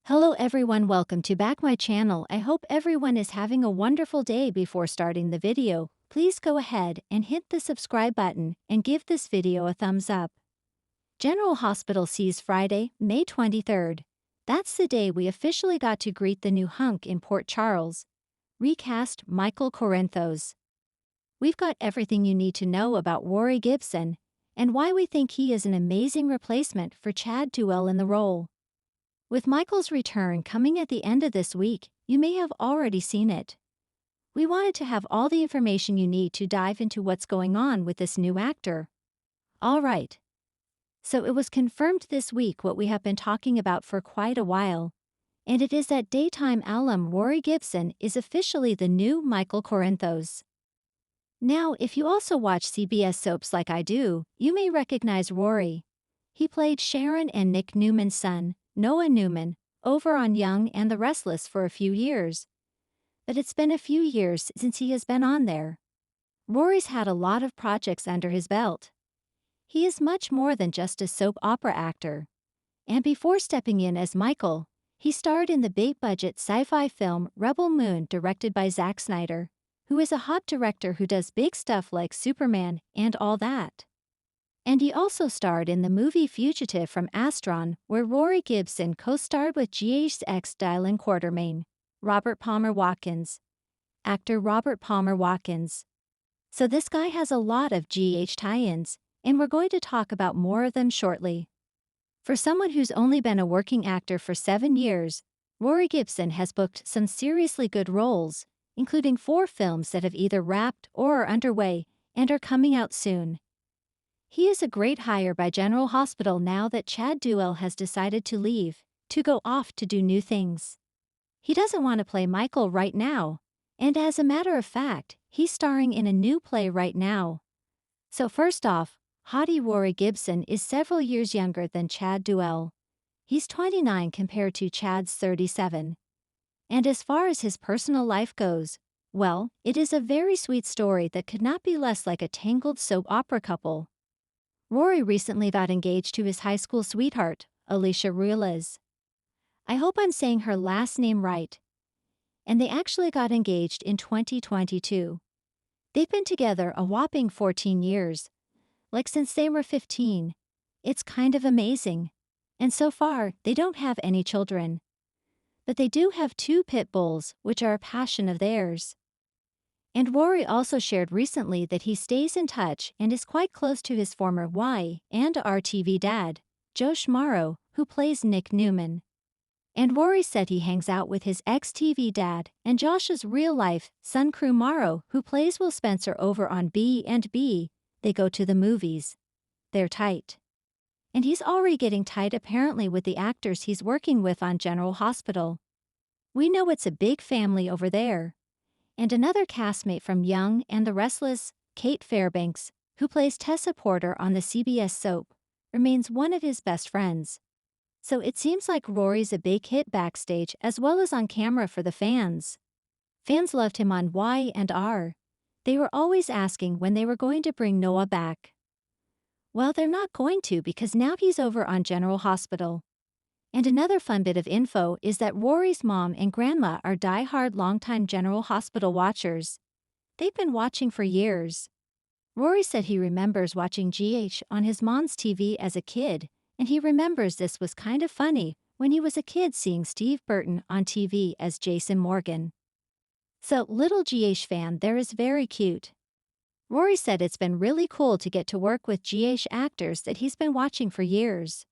Hello everyone, welcome to back my channel. I hope everyone is having a wonderful day. Before starting the video, please go ahead and hit the subscribe button and give this video a thumbs up. General Hospital sees Friday, May 23rd. That's the day we officially got to greet the new hunk in Port Charles. Recast Michael Corinthos. We've got everything you need to know about Rory Gibson and why we think he is an amazing replacement for Chad Duell in the role. With Michael's return coming at the end of this week, you may have already seen it. We wanted to have all the information you need to dive into what's going on with this new actor. Alright. So it was confirmed this week what we have been talking about for quite a while. And it is that daytime alum Rory Gibson is officially the new Michael Corinthos. Now, if you also watch CBS soaps like I do, you may recognize Rory. He played Sharon and Nick Newman's son, Noah Newman, over on Young and the Restless for a few years. But it's been a few years since he has been on there. Rory's had a lot of projects under his belt. He is much more than just a soap opera actor. And before stepping in as Michael, he starred in the big-budget sci-fi film Rebel Moon directed by Zack Snyder, who is a hot director who does big stuff like Superman and all that. And he also starred in the movie Fugitive from Astron, where Rory Gibson co-starred with GH's ex-Dylan Quartermain, Robert Palmer Watkins. Actor Robert Palmer Watkins. So this guy has a lot of GH tie-ins, and we're going to talk about more of them shortly. For someone who's only been a working actor for 7 years, Rory Gibson has booked some seriously good roles, including 4 films that have either wrapped or are underway and are coming out soon. He is a great hire by General Hospital now that Chad Duell has decided to leave, to go off to do new things. He doesn't want to play Michael right now, and as a matter of fact, he's starring in a new play right now. So first off, hottie Rory Gibson is several years younger than Chad Duell. He's 29 compared to Chad's 37. And as far as his personal life goes, well, it is a very sweet story that could not be less like a tangled soap opera couple. Rory recently got engaged to his high school sweetheart, Alicia Ruiz. I hope I'm saying her last name right. And they actually got engaged in 2022. They've been together a whopping 14 years. Like since they were 15. It's kind of amazing. And so far, they don't have any children. But they do have 2 pit bulls, which are a passion of theirs. And Rory also shared recently that he stays in touch and is quite close to his former Y and RTV dad, Josh Morrow, who plays Nick Newman. And Rory said he hangs out with his ex-TV dad and Josh's real-life son Crew Morrow, who plays Will Spencer over on B&B. They go to the movies. They're tight. And he's already getting tight apparently with the actors he's working with on General Hospital. We know it's a big family over there. And another castmate from Young and the Restless, Kate Fairbanks, who plays Tessa Porter on the CBS soap, remains one of his best friends. So it seems like Rory's a big hit backstage as well as on camera for the fans. Fans loved him on Y&R. They were always asking when they were going to bring Noah back. Well, they're not going to because now he's over on General Hospital. And another fun bit of info is that Rory's mom and grandma are die-hard longtime General Hospital watchers. They've been watching for years. Rory said he remembers watching GH on his mom's TV as a kid, and he remembers this was kind of funny when he was a kid seeing Steve Burton on TV as Jason Morgan. So, little GH fan there is very cute. Rory said it's been really cool to get to work with GH actors that he's been watching for years.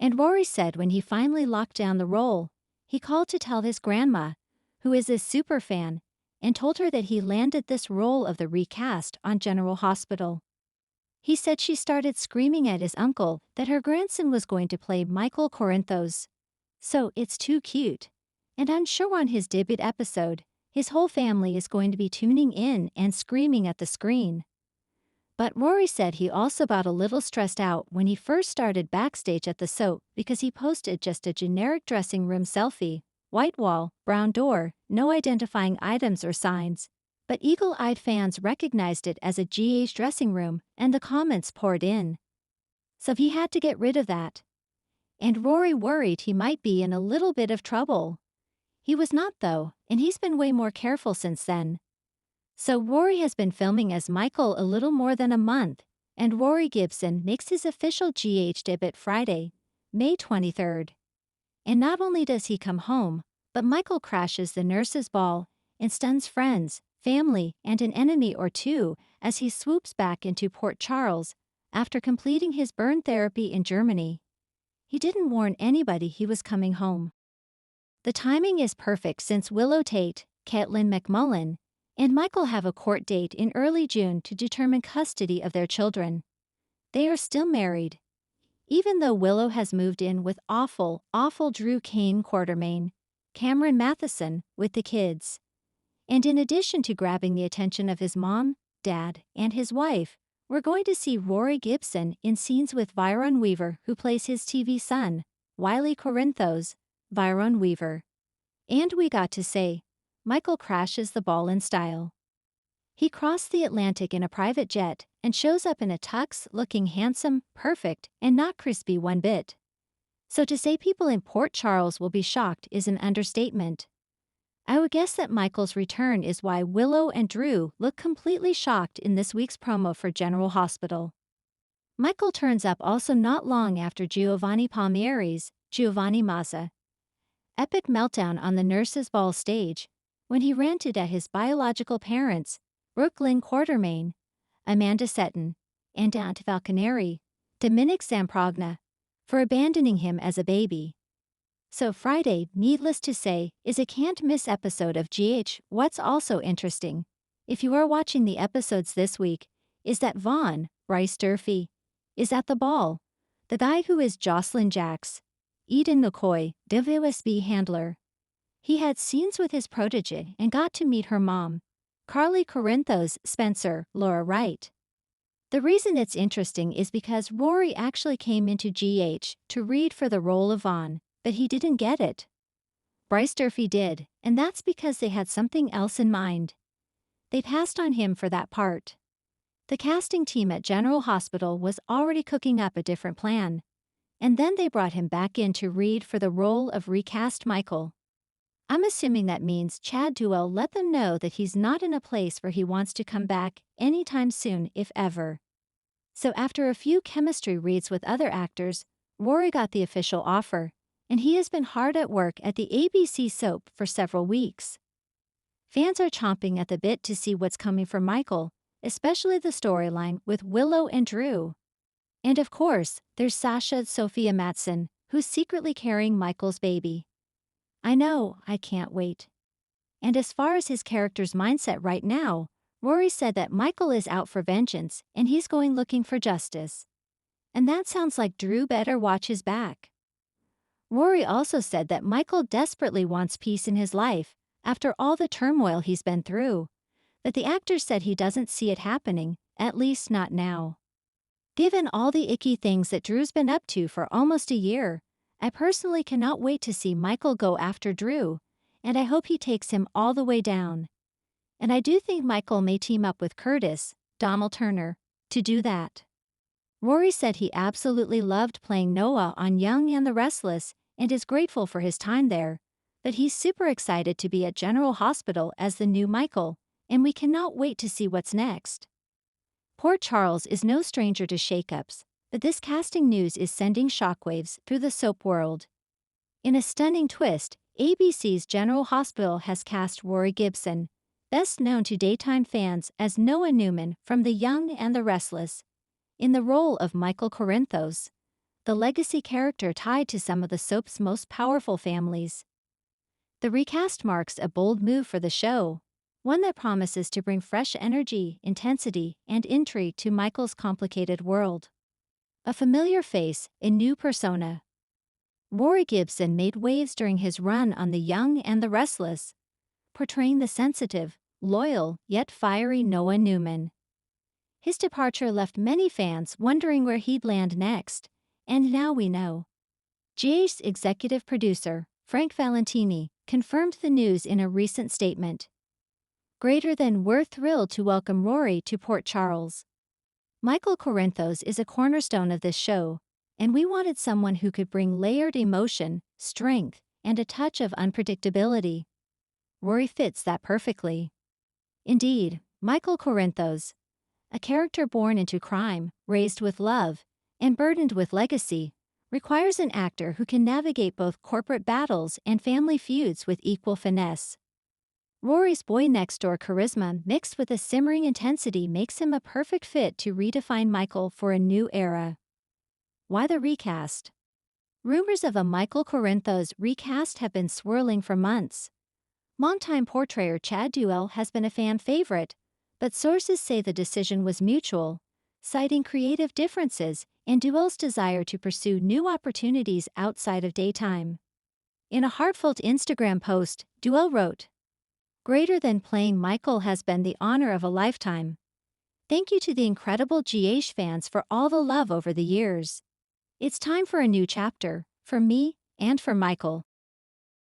And Rory said when he finally locked down the role, he called to tell his grandma, who is a super fan, and told her that he landed this role of the recast on General Hospital. He said she started screaming at his uncle that her grandson was going to play Michael Corinthos. So it's too cute. And I'm sure on his debut episode, his whole family is going to be tuning in and screaming at the screen. But Rory said he also got a little stressed out when he first started backstage at the soap because he posted just a generic dressing room selfie, white wall, brown door, no identifying items or signs. But eagle-eyed fans recognized it as a GH dressing room and the comments poured in. So he had to get rid of that. and Rory worried he might be in a little bit of trouble. He was not though, and he's been way more careful since then. So Rory has been filming as Michael a little more than a month, and Rory Gibson makes his official GH debut Friday, May 23rd. And not only does he come home, but Michael crashes the nurse's ball and stuns friends, family, and an enemy or two as he swoops back into Port Charles after completing his burn therapy in Germany. He didn't warn anybody he was coming home. The timing is perfect since Willow Tate, Caitlin McMullen, and Michael have a court date in early June to determine custody of their children. They are still married. Even though Willow has moved in with awful Drew Kane Quartermain, Cameron Matheson, with the kids. And in addition to grabbing the attention of his mom, dad, and his wife, we're going to see Rory Gibson in scenes with Byron Weaver, who plays his TV son, Wiley Corinthos, Byron Weaver. And we got to say, Michael crashes the ball in style. He crossed the Atlantic in a private jet and shows up in a tux looking handsome, perfect, and not crispy one bit. So to say people in Port Charles will be shocked is an understatement. I would guess that Michael's return is why Willow and Drew look completely shocked in this week's promo for General Hospital. Michael turns up also not long after Giovanni Palmieri's Giovanni Mazza epic meltdown on the nurses' ball stage, when he ranted at his biological parents, Brooklyn Quartermain, Amanda Setton, and Aunt Falconeri, Dominic Zamprogna, for abandoning him as a baby. So Friday, needless to say, is a can't-miss episode of GH. What's also interesting, if you are watching the episodes this week, is that Vaughn, Bryce Durfee, is at the ball. The guy who is Jocelyn Jacks, Eden McCoy, WSB handler. He had scenes with his protege and got to meet her mom, Carly Corinthos Spencer, Laura Wright. The reason it's interesting is because Rory actually came into GH to read for the role of Vaughn, but he didn't get it. Bryce Durfee did, and that's because they had something else in mind. They passed on him for that part. The casting team at General Hospital was already cooking up a different plan, and then they brought him back in to read for the role of recast Michael. I'm assuming that means Chad Duell let them know that he's not in a place where he wants to come back anytime soon, if ever. So after a few chemistry reads with other actors, Rory got the official offer, and he has been hard at work at the ABC soap for several weeks. Fans are chomping at the bit to see what's coming for Michael, especially the storyline with Willow and Drew. And of course, there's Sasha Sophia Matson, who's secretly carrying Michael's baby. I know, I can't wait. And as far as his character's mindset right now, Rory said that Michael is out for vengeance and he's going looking for justice. And that sounds like Drew better watch his back. Rory also said that Michael desperately wants peace in his life after all the turmoil he's been through, but the actor said he doesn't see it happening, at least not now. Given all the icky things that Drew's been up to for almost a year, I personally cannot wait to see Michael go after Drew, and I hope he takes him all the way down. And I do think Michael may team up with Curtis, Donald Turner, to do that. Rory said he absolutely loved playing Noah on Young and the Restless and is grateful for his time there, but he's super excited to be at General Hospital as the new Michael, and we cannot wait to see what's next. Port Charles is no stranger to shakeups, but this casting news is sending shockwaves through the soap world. In a stunning twist, ABC's General Hospital has cast Rory Gibson, best known to daytime fans as Noah Newman from The Young and the Restless, in the role of Michael Corinthos, the legacy character tied to some of the soap's most powerful families. The recast marks a bold move for the show, one that promises to bring fresh energy, intensity, and intrigue to Michael's complicated world. A familiar face, a new persona. Rory Gibson made waves during his run on The Young and the Restless, portraying the sensitive, loyal, yet fiery Noah Newman. His departure left many fans wondering where he'd land next, and now we know. GH's executive producer, Frank Valentini, confirmed the news in a recent statement. Greater than we're thrilled to welcome Rory to Port Charles. Michael Corinthos is a cornerstone of this show, and we wanted someone who could bring layered emotion, strength, and a touch of unpredictability. Rory fits that perfectly. Indeed, Michael Corinthos, a character born into crime, raised with love, and burdened with legacy, requires an actor who can navigate both corporate battles and family feuds with equal finesse. Rory's boy-next-door charisma mixed with a simmering intensity makes him a perfect fit to redefine Michael for a new era. Why the recast? Rumors of a Michael Corinthos recast have been swirling for months. Longtime portrayer Chad Duell has been a fan favorite, but sources say the decision was mutual, citing creative differences and Duell's desire to pursue new opportunities outside of daytime. In a heartfelt Instagram post, Duell wrote, "Greater than playing Michael has been the honor of a lifetime. Thank you to the incredible GH fans for all the love over the years. It's time for a new chapter, for me and for Michael."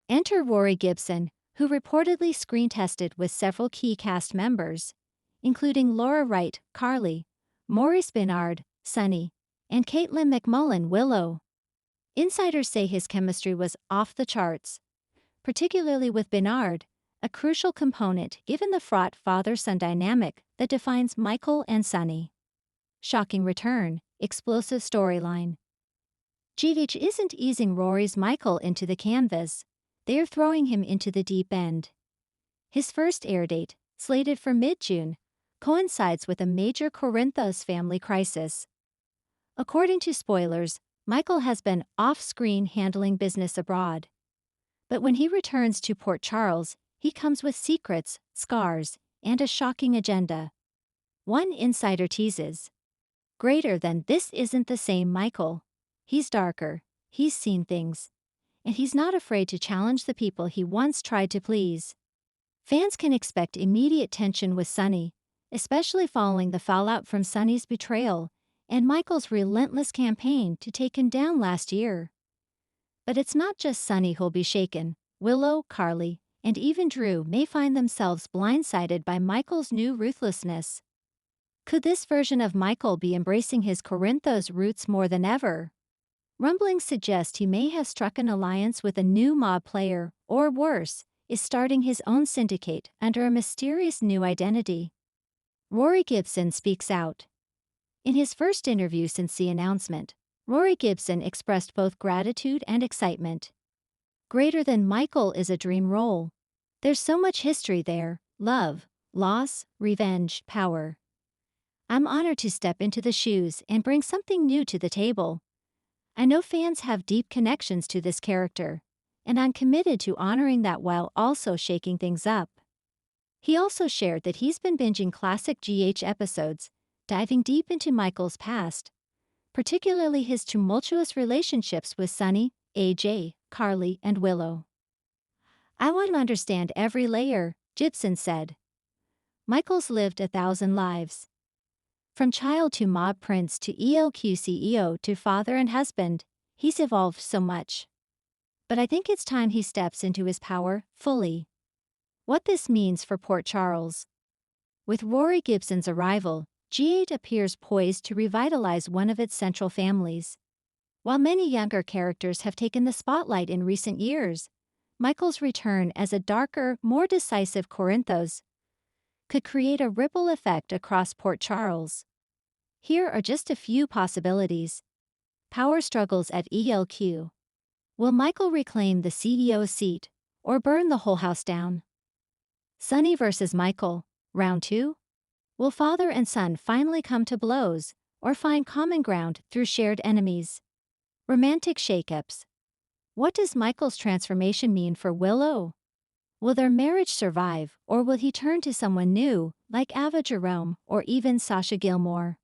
Enter Rory Gibson, who reportedly screen-tested with several key cast members, including Laura Wright, Carly, Maurice Benard, Sunny, and Caitlin McMullen, Willow. Insiders say his chemistry was off the charts, particularly with Benard, a crucial component given the fraught father-son dynamic that defines Michael and Sunny. Shocking return, explosive storyline. GH isn't easing Rory's Michael into the canvas, they are throwing him into the deep end. His first air date, slated for mid-June, coincides with a major Corinthos family crisis. According to spoilers, Michael has been off-screen handling business abroad. But when he returns to Port Charles, he comes with secrets, scars, and a shocking agenda. One insider teases, "Greater than this isn't the same Michael. He's darker, he's seen things, and he's not afraid to challenge the people he once tried to please." Fans can expect immediate tension with Sunny, especially following the fallout from Sunny's betrayal and Michael's relentless campaign to take him down last year. But it's not just Sunny who'll be shaken. Willow, Carly, and even Drew may find themselves blindsided by Michael's new ruthlessness. Could this version of Michael be embracing his Corinthos roots more than ever? Rumblings suggest he may have struck an alliance with a new mob player, or worse, is starting his own syndicate under a mysterious new identity. Rory Gibson speaks out. In his first interview since the announcement, Rory Gibson expressed both gratitude and excitement. Greater Than Michael is a dream role. There's so much history there: love, loss, revenge, power. I'm honored to step into the shoes and bring something new to the table. I know fans have deep connections to this character, and I'm committed to honoring that while also shaking things up. He also shared that he's been binging classic GH episodes, diving deep into Michael's past, particularly his tumultuous relationships with Sunny, AJ, Carly, and Willow. "I want to understand every layer," Gibson said. "Michael's lived 1,000 lives. From child to mob prince to ELQ CEO to father and husband, he's evolved so much. But I think it's time he steps into his power fully." What this means for Port Charles. With Rory Gibson's arrival, G8 appears poised to revitalize one of its central families. While many younger characters have taken the spotlight in recent years, Michael's return as a darker, more decisive Corinthos could create a ripple effect across Port Charles. Here are just a few possibilities. Power struggles at ELQ. Will Michael reclaim the CEO seat, or burn the whole house down? Sunny versus Michael, round 2? Will father and son finally come to blows, or find common ground through shared enemies? Romantic shakeups. What does Michael's transformation mean for Willow? Will their marriage survive, or will he turn to someone new, like Ava Jerome or even Sasha Gilmore?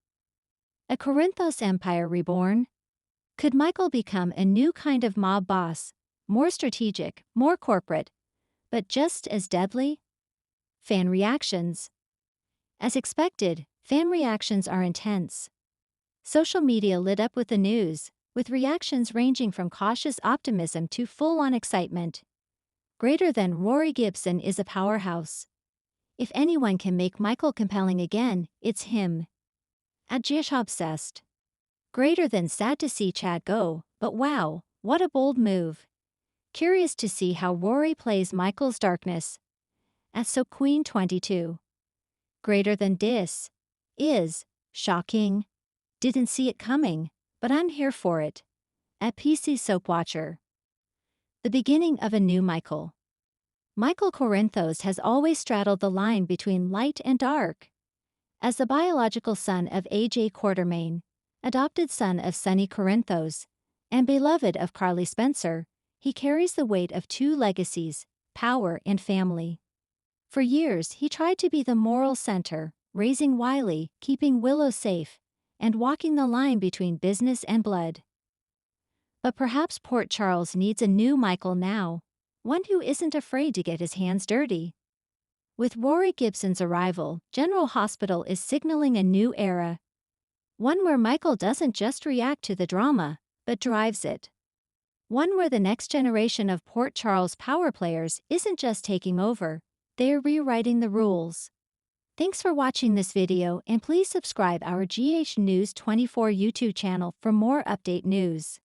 A Corinthos empire reborn? Could Michael become a new kind of mob boss, more strategic, more corporate, but just as deadly? Fan reactions. As expected, fan reactions are intense. Social media lit up with the news, with reactions ranging from cautious optimism to full-on excitement. Greater Than Rory Gibson is a powerhouse. If anyone can make Michael compelling again, it's him. At GH Obsessed. Greater than sad to see Chad go, but wow, what a bold move. Curious to see how Rory plays Michael's darkness. So Queen 22. Greater than dis. Is. Shocking. Didn't see it coming, but I'm here for it. At PC Soap Watcher. The beginning of a new Michael. Michael Corinthos has always straddled the line between light and dark. As the biological son of A.J. Quartermain, adopted son of Sonny Corinthos, and beloved of Carly Spencer, he carries the weight of two legacies, power and family. For years he tried to be the moral center, raising Wiley, keeping Willow safe, and walking the line between business and blood. But perhaps Port Charles needs a new Michael now, one who isn't afraid to get his hands dirty. With Rory Gibson's arrival, General Hospital is signaling a new era. One where Michael doesn't just react to the drama, but drives it. One where the next generation of Port Charles power players isn't just taking over, they're rewriting the rules. Thanks for watching this video, and please subscribe our GH News 24 YouTube channel for more update news.